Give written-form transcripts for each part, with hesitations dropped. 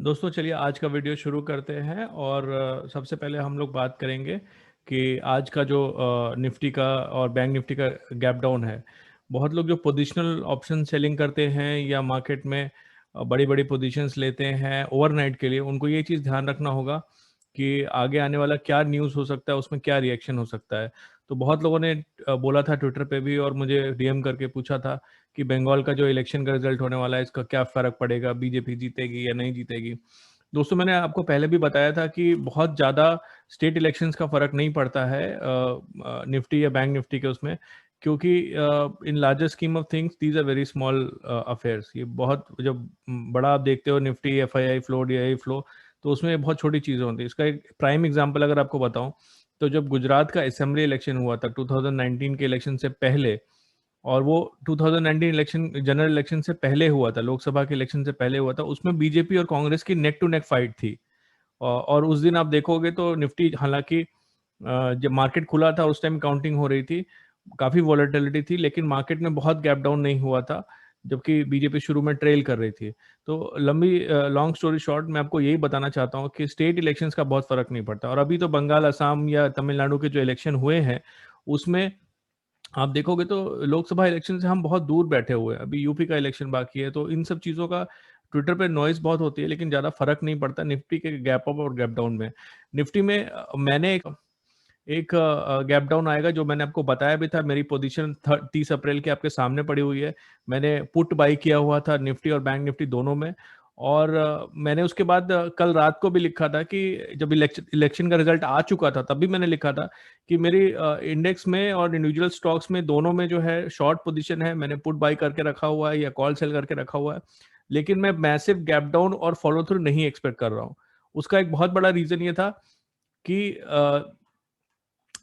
दोस्तों चलिए आज का वीडियो शुरू करते हैं और सबसे पहले हम लोग बात करेंगे कि आज का जो निफ्टी का और बैंक निफ्टी का गैप डाउन है। बहुत लोग जो पोजिशनल ऑप्शन सेलिंग करते हैं या मार्केट में बड़ी बड़ी पोजीशंस लेते हैं ओवरनाइट के लिए, उनको ये चीज़ ध्यान रखना होगा कि आगे आने वाला क्या न्यूज़ हो सकता है, उसमें क्या रिएक्शन हो सकता है। तो बहुत लोगों ने बोला था ट्विटर पे भी और मुझे डीएम करके पूछा था कि बंगाल का जो इलेक्शन का रिजल्ट होने वाला है इसका क्या फ़र्क पड़ेगा, बीजेपी जीतेगी या नहीं जीतेगी। दोस्तों मैंने आपको पहले भी बताया था कि बहुत ज़्यादा स्टेट इलेक्शंस का फ़र्क नहीं पड़ता है निफ्टी या बैंक निफ्टी के उसमें, क्योंकि in larger scheme of things these are very small affairs. ये बहुत जब बड़ा आप देखते हो Nifty FII flow DI flow, तो उसमें बहुत छोटी चीज़ें होती है। इसका एक प्राइम एग्जांपल अगर आपको बताऊं, तो जब गुजरात का असेंबली इलेक्शन हुआ था 2019 के इलेक्शन से पहले, और वो 2019 इलेक्शन जनरल इलेक्शन से पहले हुआ था, लोकसभा के इलेक्शन से पहले हुआ था, उसमें बीजेपी और कांग्रेस की नेक टू नेक फाइट थी। और उस दिन आप देखोगे तो निफ्टी, हालांकि जब मार्केट खुला था उस टाइम काउंटिंग हो रही थी, काफी वॉलेटिलिटी थी, लेकिन मार्केट में बहुत गैप डाउन नहीं हुआ था, जबकि बीजेपी शुरू में ट्रेल कर रही थी। तो लॉन्ग स्टोरी शॉर्ट, मैं आपको यही बताना चाहता हूँ कि स्टेट इलेक्शंस का बहुत फर्क नहीं पड़ता। और अभी तो बंगाल, असम या तमिलनाडु के जो इलेक्शन हुए हैं, उसमें आप देखोगे तो लोकसभा इलेक्शन से हम बहुत दूर बैठे हुए हैं। अभी यूपी का इलेक्शन बाकी है, तो इन सब चीज़ों का ट्विटर पे नॉइज बहुत होती है, लेकिन ज़्यादा फर्क नहीं पड़ता निफ्टी के गैप अप और गैप डाउन में। निफ्टी में मैंने एक एक गैप डाउन आएगा, जो मैंने आपको बताया भी था। मेरी पोजीशन 30 अप्रैल की आपके सामने पड़ी हुई है। मैंने पुट बाई किया हुआ था निफ्टी और बैंक निफ्टी दोनों में। और मैंने उसके बाद कल रात को भी लिखा था कि जब इलेक्शन का रिजल्ट आ चुका था, तब भी मैंने लिखा था कि मेरी इंडेक्स में और इंडिविजुअल स्टॉक्स में दोनों में जो है शॉर्ट पोजीशन है, मैंने पुट बाई करके रखा हुआ है या कॉल सेल करके रखा हुआ है। लेकिन मैं मैसिव गैप डाउन और फॉलो थ्रू नहीं एक्सपेक्ट कर रहा हूँ। उसका एक बहुत बड़ा रीजन ये था कि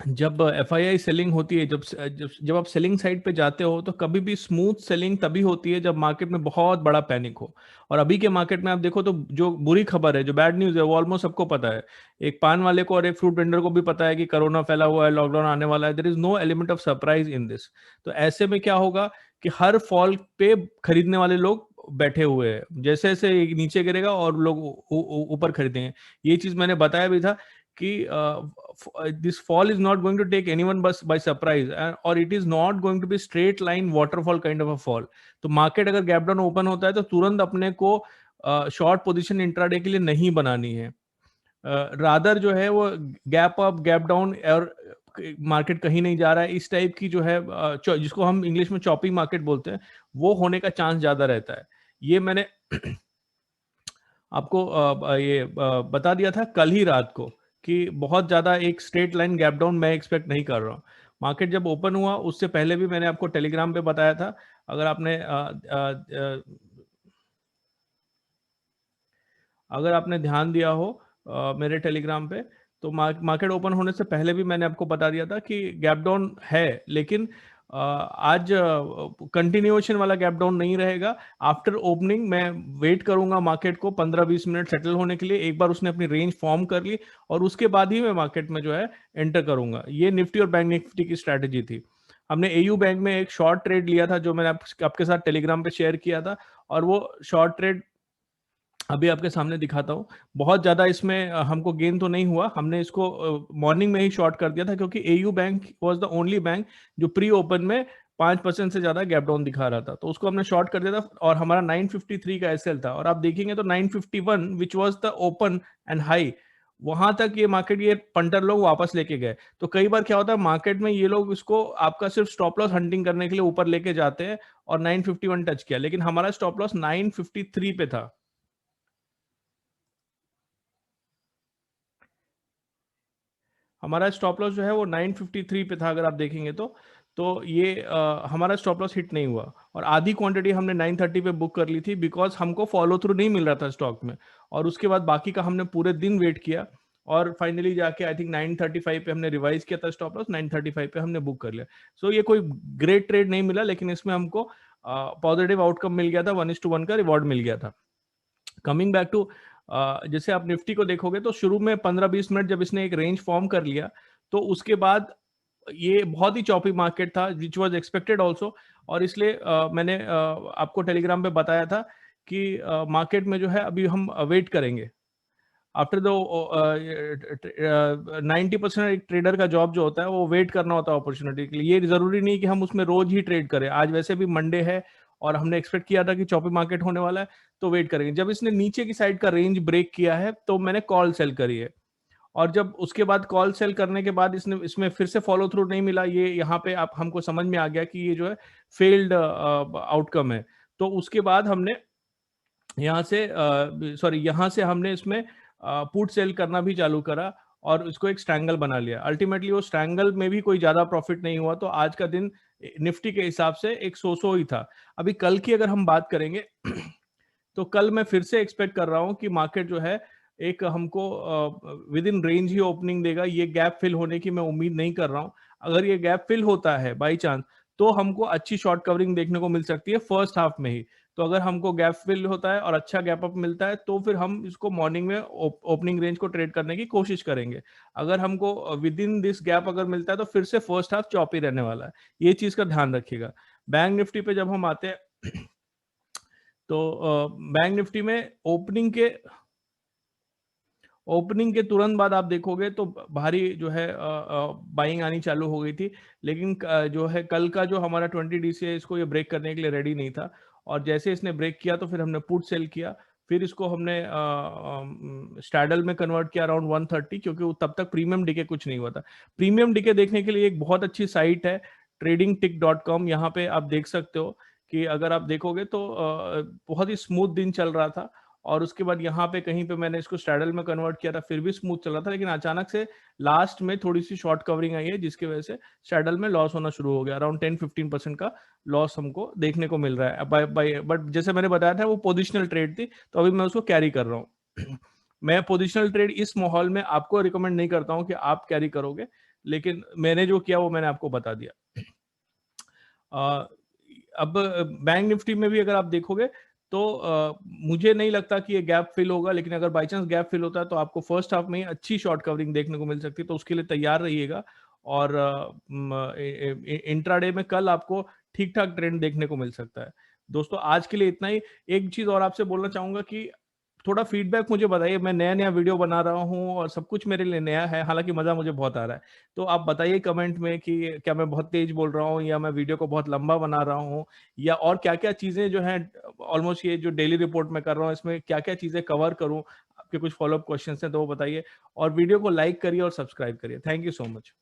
जब एफआईआई सेलिंग होती है, जब जब जब आप सेलिंग साइड पे जाते हो, तो कभी भी स्मूथ सेलिंग तभी होती है जब मार्केट में बहुत बड़ा पैनिक हो। और अभी के मार्केट में आप देखो तो जो बुरी खबर है, जो बैड न्यूज़ है, वो ऑलमोस्ट सबको पता है। एक पान वाले को और एक फ्रूट वेंडर को भी पता है कि कोरोना फैला हुआ है, लॉकडाउन आने वाला है। There is no element of surprise in this. तो ऐसे में क्या होगा कि हर फॉल पे खरीदने वाले लोग बैठे हुए हैं। जैसे जैसे ये नीचे गिरेगा और लोग ऊपर खरीदेंगे। ये चीज मैंने बताया भी था कि this fall is not going to take anyone by surprise, or it is not going to be straight line waterfall kind of a fall. तो मार्केट अगर गैप डाउन ओपन होता है तो तुरंत अपने को शॉर्ट पोजीशन इंट्राडे के लिए नहीं बनानी है। रादर जो है वो गैप अप गैप डाउन, और मार्केट कहीं नहीं जा रहा है, इस टाइप की जो है जिसको हम इंग्लिश में चॉपिंग मार्केट बोलते हैं, वो होने का चांस ज्यादा रहता है। ये मैंने आपको बता दिया था कल ही रात को कि बहुत ज़्यादा एक स्ट्रेट लाइन गैप डाउन मैं एक्सपेक्ट नहीं कर रहा हूँ। मार्केट जब ओपन हुआ उससे पहले भी मैंने आपको टेलीग्राम पे बताया था। अगर आपने अगर आपने ध्यान दिया हो मेरे टेलीग्राम पे, तो मार्केट ओपन होने से पहले भी मैंने आपको बता दिया था कि गैप डाउन है, लेकिन आज कंटिन्यूएशन वाला गैप डाउन नहीं रहेगा। आफ्टर ओपनिंग मैं वेट करूंगा मार्केट को 15-20 मिनट सेटल होने के लिए। एक बार उसने अपनी रेंज फॉर्म कर ली और उसके बाद ही मैं मार्केट में जो है एंटर करूंगा। ये निफ्टी और बैंक निफ्टी की स्ट्रैटेजी थी। हमने एयू बैंक में एक शॉर्ट ट्रेड लिया था, जो मैंने आपके साथ टेलीग्राम पे शेयर किया था, और वो शॉर्ट ट्रेड अभी आपके सामने दिखाता हूँ। बहुत ज़्यादा इसमें हमको गेन तो नहीं हुआ। हमने इसको मॉर्निंग में ही शॉर्ट कर दिया था, क्योंकि AU bank was the only bank जो प्री ओपन में 5% से ज़्यादा गैप डाउन दिखा रहा था, तो उसको हमने शॉर्ट कर दिया था। और हमारा 953 का एसएल था, और आप देखेंगे तो 951 which was the open and high, वहां तक ये मार्केट, ये पंटर लोग वापस लेके गए। तो कई बार क्या होता है मार्केट में, ये लोग इसको आपका सिर्फ स्टॉप लॉस हंटिंग करने के लिए ऊपर लेके जाते हैं, और 951 टच किया, लेकिन हमारा स्टॉप लॉस 953 पे था। हमारा स्टॉप लॉस जो है वो 953 पे था, अगर आप देखेंगे तो ये हमारा स्टॉप लॉस हिट नहीं हुआ। और आधी क्वांटिटी हमने 930 पे बुक कर ली थी, बिकॉज हमको फॉलो थ्रू नहीं मिल रहा था स्टॉक में। और उसके बाद बाकी का हमने पूरे दिन वेट किया, और फाइनली जाके आई थिंक 935 पे हमने रिवाइज किया था स्टॉप लॉस, 935 पे हमने बुक कर लिया। सो ये कोई ग्रेट ट्रेड नहीं मिला, लेकिन इसमें हमको पॉजिटिव आउटकम मिल गया था, 1:1 का रिवॉर्ड मिल गया था। कमिंग बैक टू, जैसे आप निफ्टी को देखोगे तो शुरू में 15-20 मिनट जब इसने एक रेंज फॉर्म कर लिया, तो उसके बाद ये बहुत ही चॉपी मार्केट था, विच वाज एक्सपेक्टेड आल्सो। और इसलिए मैंने आपको टेलीग्राम पे बताया था कि मार्केट में जो है अभी हम वेट करेंगे आफ्टर दो 90% एक ट्रेडर का जॉब जो होता है वो वेट करना होता है अपॉर्चुनिटी के लिए। ये जरूरी नहीं कि हम उसमें रोज ही ट्रेड करें। आज वैसे भी मंडे है और हमने एक्सपेक्ट किया था कि चौपी मार्केट होने वाला है, तो वेट करेंगे। जब इसने नीचे की साइड का रेंज ब्रेक किया है तो मैंने कॉल सेल करी है, और जब उसके बाद कॉल सेल करने के बाद इसने इसमें फिर से फॉलो थ्रू नहीं मिला, ये यहाँ पे आप हमको समझ में आ गया कि ये जो है फेल्ड आउटकम है। तो उसके बाद हमने यहाँ से यहाँ से हमने इसमें पुट सेल करना भी चालू करा और इसको एक स्ट्रैंगल बना लिया। अल्टीमेटली वो स्ट्रैंगल में भी कोई ज्यादा प्रॉफिट नहीं हुआ, तो आज का दिन निफ्टी के हिसाब से एक सो ही था। अभी कल की अगर हम बात करेंगे तो कल मैं फिर से एक्सपेक्ट कर रहा हूं कि मार्केट जो है एक हमको with in range he opening देगा। ये गैप फिल होने की मैं उम्मीद नहीं कर रहा हूं। अगर ये गैप फिल होता है बाई चांस, तो हमको अच्छी शॉर्ट कवरिंग देखने को मिल सकती है फर्स्ट हाफ में ही। तो अगर हमको गैप फिल होता है और अच्छा गैप अप मिलता है तो फिर हम इसको मॉर्निंग में ओपनिंग रेंज को ट्रेड करने की कोशिश करेंगे। अगर हमको विद इन दिस गैप अगर मिलता है तो फिर से फर्स्ट हाफ चॉपी रहने वाला है, ये चीज का ध्यान रखिएगा। बैंक निफ्टी पे जब हम आते हैं तो बैंक निफ्टी में ओपनिंग के तुरंत बाद आप देखोगे तो भारी जो है बाइंग आनी चालू हो गई थी। लेकिन जो है कल का जो हमारा 20 डीसी है, इसको ये ब्रेक करने के लिए रेडी नहीं था, और जैसे इसने ब्रेक किया तो फिर हमने पुट सेल किया। फिर इसको हमने स्टैडल में कन्वर्ट किया अराउंड 130, क्योंकि वो तब तक प्रीमियम डीके कुछ नहीं हुआ था। प्रीमियम डीके देखने के लिए एक बहुत अच्छी साइट है tradingtick.com। यहाँ पे आप देख सकते हो कि अगर आप देखोगे तो बहुत ही स्मूथ दिन चल रहा था, और उसके बाद यहाँ पे कहीं पे मैंने इसको स्ट्रैडल में कन्वर्ट किया था, फिर भी स्मूथ चल रहा था। लेकिन अचानक से लास्ट में थोड़ी सी शॉर्ट कवरिंग आई है, जिसकी वजह से स्ट्रैडल में लॉस होना शुरू हो गया। अराउंड 10-15% का लॉस हमको देखने को मिल रहा है। बट जैसे मैंने बताया था वो पोजिशनल ट्रेड थी, तो अभी मैं उसको कैरी कर रहा हूँ। मैं पोजिशनल ट्रेड इस माहौल में आपको रिकमेंड नहीं करता हूँ कि आप कैरी करोगे, लेकिन मैंने जो किया वो मैंने आपको बता दिया। अब बैंक निफ्टी में भी अगर आप देखोगे तो मुझे नहीं लगता कि ये गैप फिल होगा, लेकिन अगर बाई चांस गैप फिल होता है तो आपको फर्स्ट हाफ में ही अच्छी शॉर्ट कवरिंग देखने को मिल सकती है, तो उसके लिए तैयार रहिएगा। और इंट्राडे में कल आपको ठीक ठाक ट्रेंड देखने को मिल सकता है। दोस्तों आज के लिए इतना ही। एक चीज और आपसे बोलना चाहूंगा कि थोड़ा फीडबैक मुझे बताइए। मैं नया नया वीडियो बना रहा हूँ और सब कुछ मेरे लिए नया है, हालांकि मजा मुझे बहुत आ रहा है। तो आप बताइए कमेंट में कि क्या मैं बहुत तेज बोल रहा हूँ, या मैं वीडियो को बहुत लंबा बना रहा हूँ, या और क्या क्या चीजें जो हैं ऑलमोस्ट ये जो डेली रिपोर्ट में कर रहा हूँ इसमें क्या क्या चीजें कवर करूँ। आपके कुछ फॉलोअप क्वेश्चन हैं तो वो बताइए, और वीडियो को लाइक करिए और सब्सक्राइब करिए। Thank you so much.